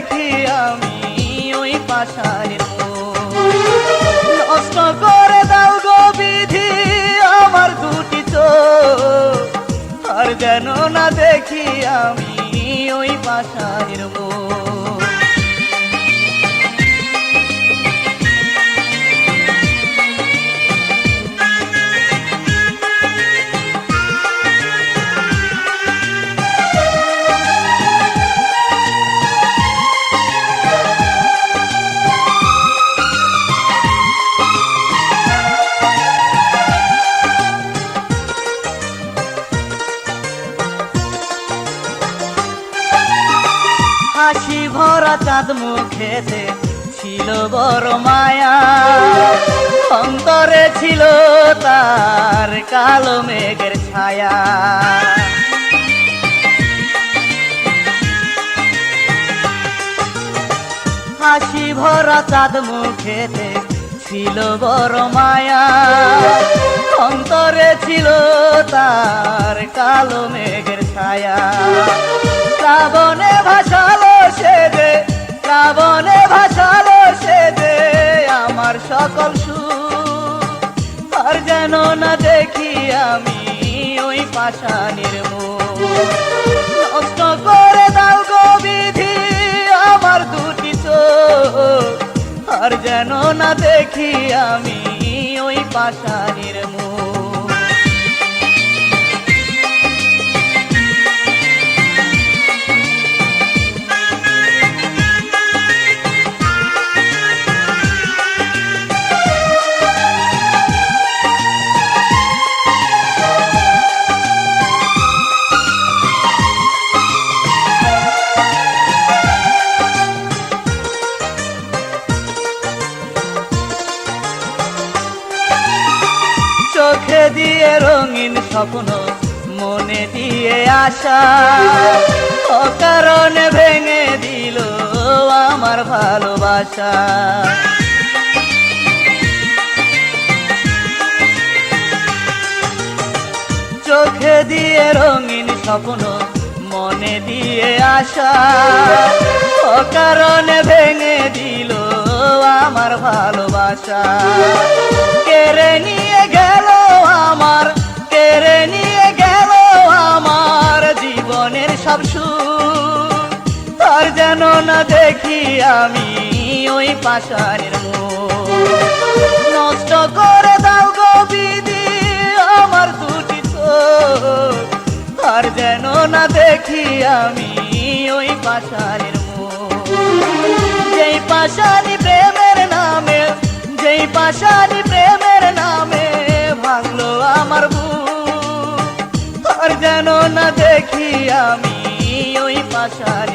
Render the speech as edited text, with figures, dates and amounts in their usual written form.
দেখি আমি ওই পাষাণের মন। নষ্ট করে দাও গো বিধি আমার দুটি চোখ, আর যেন না দেখি আমি ওই পাষাণের মন। হাসি ভরা চাঁদ মুখেতে ছিল বড় মায়া, অন্তরে ছিল তার কালো মেঘের ছায়া। হাসি ভরা চাঁদ মুখেতে ছিল বড় মায়া, অন্তরে ছিল তার কালো মেঘের ছায়া। শ্রাবণে ভাসালো সে যে, শ্রাবণে ভাসালো সে যে আমার সকল সুখ, আর যেন না দেখি আমি ওই পাষাণের মন। নষ্ট করে দাও গো বিধি আমার দুটি চোখ, আর যেন না দেখি আমি ওই পাষাণের মন। চোখে দিয়ে রঙিন স্বপ্ন, মনে দিয়ে আশা, অকারণে ভেঙে দিল আমার ভালোবাসা। চোখে দিয়ে রঙিন স্বপ্ন, মনে দিয়ে আশা, অকারণে ভেঙে দিল আমার ভালোবাসা। কেড়ে নিয়ে গেল আমার, কেড়ে নিয়ে গেল আমার জীবনের সব সুখ, আর যেন না দেখি আমি ওই পাষাণের মন। নষ্ট করে দাও গো বিধি আমার দুটি চোখ, আর যেন না দেখি আমি ওই পাষাণের মন। যেই পাষাণী প্রেমের নামে, যেই পাষাণী প্রেমের নামে ভাঙলো আমার বুক, আর যেন না দেখি আমি ওই পাষাণী